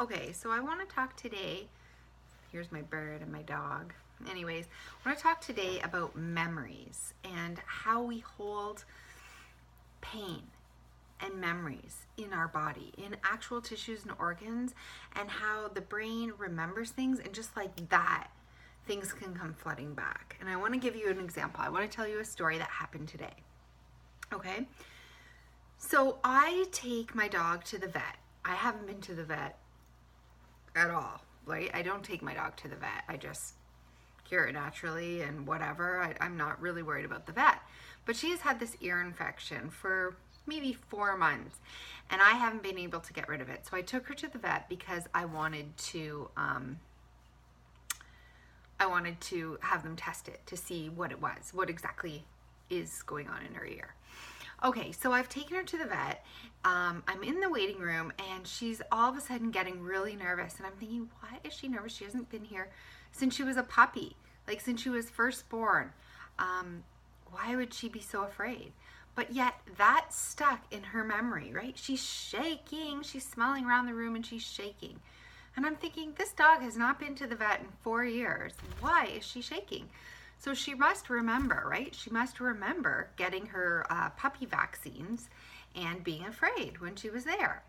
Okay, so I want to talk today. Here's my bird and my dog. Anyways, I want to talk today about memories and how we hold pain and memories in our body, in actual tissues and organs, and how the brain remembers things, and just like that, things can come flooding back. And I want to give you an example. I want to tell you a story that happened today. Okay? So I take my dog to the vet. I haven't been to the vet at all, right? I don't take my dog to the vet. I just cure it naturally and whatever. I'm not really worried about the vet. But she has had this ear infection for maybe 4 months, and I haven't been able to get rid of it. So I took her to the vet because I wanted to have them test it to see what it was, what exactly is going on in her ear. Okay, so I've taken her to the vet. I'm in the waiting room, and she's all of a sudden getting really nervous. And I'm thinking, why is she nervous? She hasn't been here since she was a puppy, like since she was first born. Why would she be so afraid? But yet that stuck in her memory, right? She's shaking. She's smelling around the room, and she's shaking. And I'm thinking, this dog has not been to the vet in 4 years. Why is she shaking? So she must remember, right? She must remember getting her puppy vaccines and being afraid when she was there.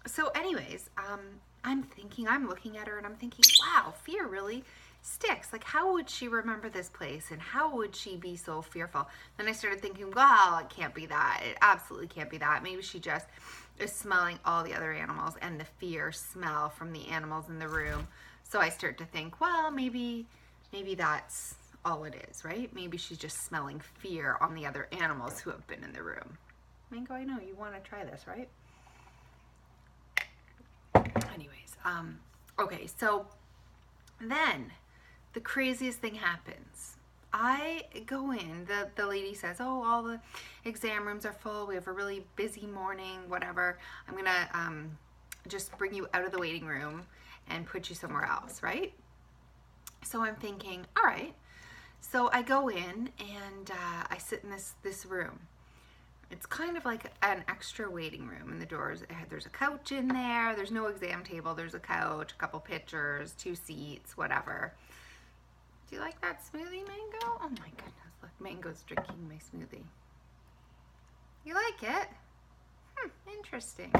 So anyways, I'm looking at her and I'm thinking, wow, fear really sticks. Like, how would she remember this place, and how would she be so fearful? Then I started thinking, well, it can't be that. It absolutely can't be that. Maybe she just is smelling all the other animals and the fear smell from the animals in the room. So I start to think, well, maybe that's all it is, right? Maybe she's just smelling fear on the other animals who have been in the room. Mango, I know you want to try this, right? Anyways, okay, so then the craziest thing happens. I go in, the lady says, oh, all the exam rooms are full. We have a really busy morning, whatever. I'm going to just bring you out of the waiting room and put you somewhere else, right? So I'm thinking, all right. So I go in and I sit in this room. It's kind of like an extra waiting room, and the doors, there's a couch in there. There's no exam table. There's a couch, a couple pictures, 2 seats, whatever. Do you like that smoothie, Mango? Oh my goodness, look, Mango's drinking my smoothie. You like it? Interesting.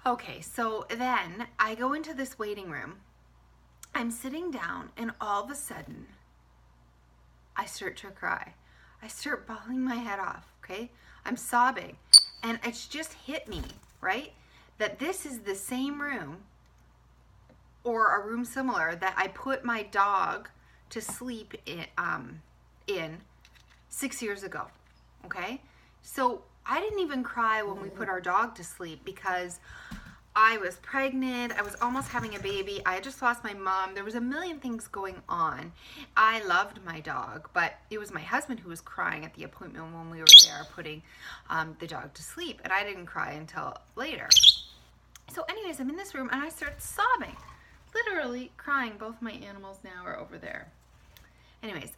Okay, so then I go into this waiting room. I'm sitting down, and all of a sudden, I start to cry. I start bawling my head off, okay? I'm sobbing. And it's just hit me, right? That this is the same room, or a room similar, that I put my dog to sleep in 6 years ago, okay? So I didn't even cry when we put our dog to sleep because I was pregnant. I was almost having a baby. I had just lost my mom. There was a million things going on. I loved my dog, but it was my husband who was crying at the appointment when we were there putting the dog to sleep, and I didn't cry until later. So anyways, I'm in this room and I start sobbing, literally crying. Both my animals now are over there. Anyways,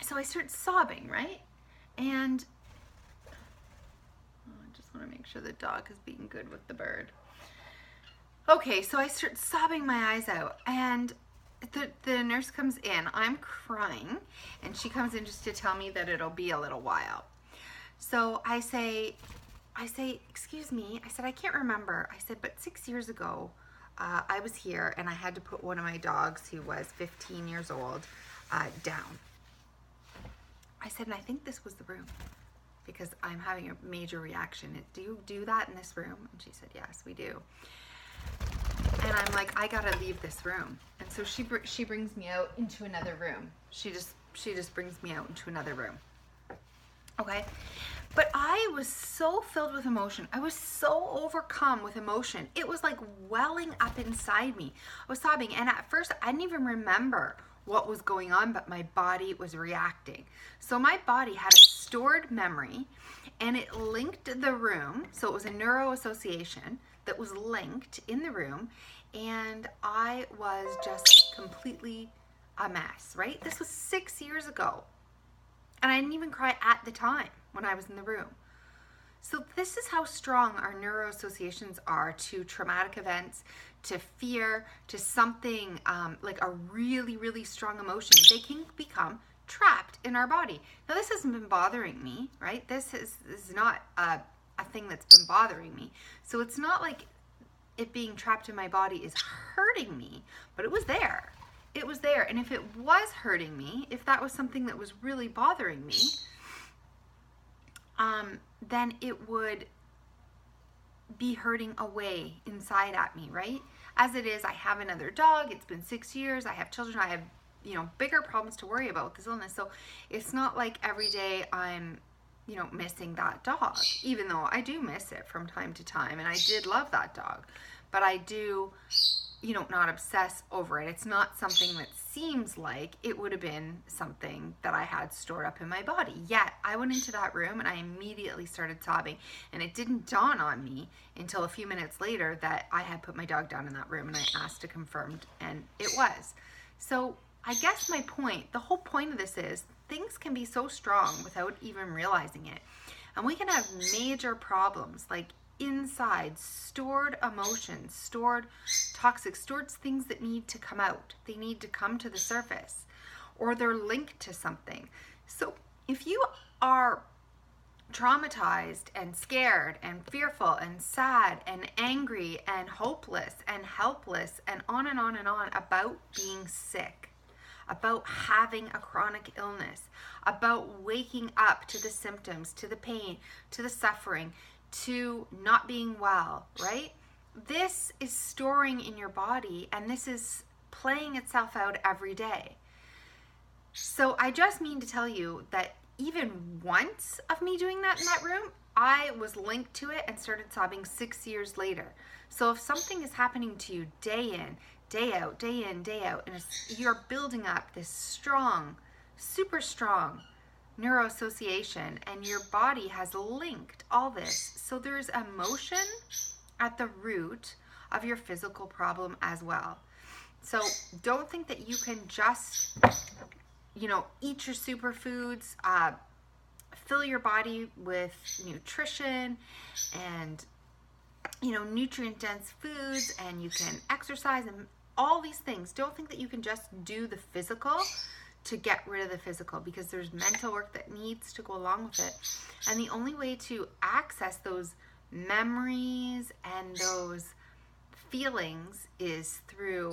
so I start sobbing, right? And I just want to make sure the dog is being good with the bird. Okay, so I start sobbing my eyes out, and the nurse comes in. I'm crying, and she comes in just to tell me that it'll be a little while. So I say, excuse me. I said, I can't remember. I said, but 6 years ago, I was here, and I had to put one of my dogs, who was 15 years old, down. I said, and I think this was the room, because I'm having a major reaction. Do you do that in this room? And she said, yes, we do. And I'm like, I gotta leave this room. And so she brings me out into another room. She just brings me out into another room. Okay? But I was so filled with emotion. I was so overcome with emotion. It was like welling up inside me. I was sobbing. And at first, I didn't even remember what was going on, but my body was reacting. So my body had a stored memory, and it linked the room. So it was a neuro association that was linked in the room. And I was just completely a mess, right? This was 6 years ago. And I didn't even cry at the time when I was in the room. So this is how strong our neuroassociations are to traumatic events, to fear, to something like a really, really strong emotion. They can become trapped in our body. Now, this hasn't been bothering me, right? This is not a thing that's been bothering me. So it's not like it being trapped in my body is hurting me, but it was there. It was there. And if it was hurting me, if that was something that was really bothering me, then it would be hurting away inside at me, right? As it is, I have another dog. It's been 6 years. I have children. I have, bigger problems to worry about with this illness. So it's not like every day I'm, missing that dog, even though I do miss it from time to time. And I did love that dog, but I do, not obsess over it. It's not something that seems like it would have been something that I had stored up in my body. Yet I went into that room and I immediately started sobbing, and it didn't dawn on me until a few minutes later that I had put my dog down in that room, and I asked to confirm, and it was. So I guess the whole point of this is things can be so strong without even realizing it. And we can have major problems like inside, stored emotions, stored toxic, stored things that need to come out. They need to come to the surface, or they're linked to something. So if you are traumatized and scared and fearful and sad and angry and hopeless and helpless and on and on and on about being sick, about having a chronic illness, about waking up to the symptoms, to the pain, to the suffering, to not being well, right? This is storing in your body, and this is playing itself out every day. So I just mean to tell you that even once of me doing that in that room, I was linked to it and started sobbing 6 years later. So if something is happening to you day in, day out, day in, day out, and you're building up this strong, super strong neuroassociation, and your body has linked all this. So there's emotion at the root of your physical problem as well. So don't think that you can just, eat your superfoods, fill your body with nutrition and, nutrient dense foods, and you can exercise and all these things. Don't think that you can just do the physical to get rid of the physical, because there's mental work that needs to go along with it. And the only way to access those memories and those feelings is through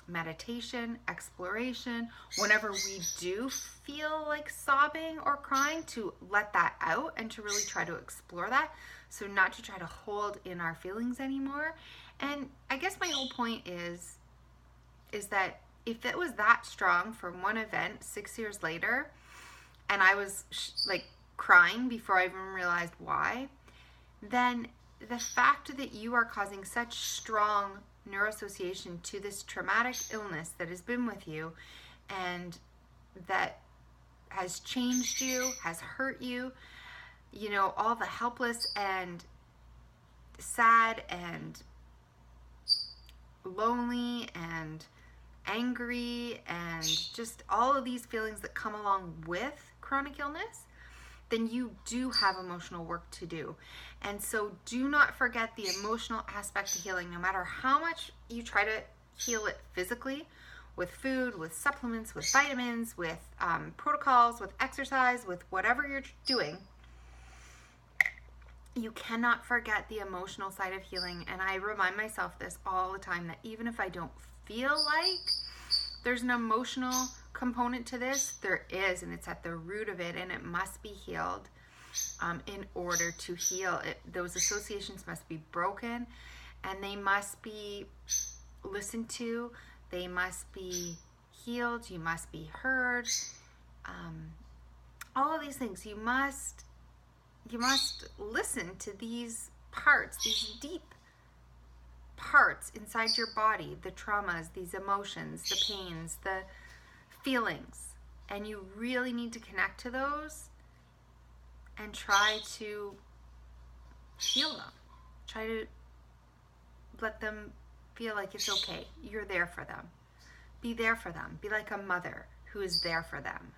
meditation, exploration. Whenever we do feel like sobbing or crying, to let that out and to really try to explore that. So not to try to hold in our feelings anymore. And I guess my whole point is that if it was that strong from one event 6 years later, and I was crying before I even realized why, then the fact that you are causing such strong neuroassociation to this traumatic illness that has been with you and that has changed you, has hurt you, all the helpless and sad and lonely and angry and just all of these feelings that come along with chronic illness, then you do have emotional work to do. And so do not forget the emotional aspect of healing. No matter how much you try to heal it physically, with food, with supplements, with vitamins, with protocols, with exercise, with whatever you're doing, you cannot forget the emotional side of healing. And I remind myself this all the time, that even if I don't feel like there's an emotional component to this, there is, and it's at the root of it, and it must be healed in order to heal it. Those associations must be broken, and they must be listened to. They must be healed. You must be heard. All of these things. You must listen to these parts, these deep parts inside your body, the traumas, these emotions, the pains, the feelings, and you really need to connect to those and try to heal them. Try to let them feel like it's okay. You're there for them. Be there for them. Be like a mother who is there for them,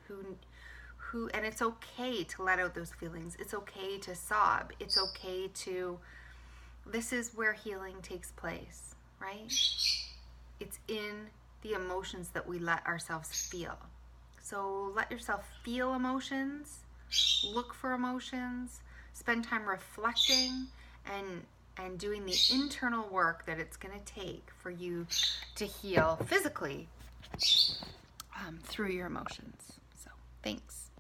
and it's okay to let out those feelings. It's okay to sob. It's okay to, this is where healing takes place, right? It's in the emotions that we let ourselves feel. So let yourself feel emotions, look for emotions, spend time reflecting and doing the internal work that it's going to take for you to heal physically through your emotions. So thanks.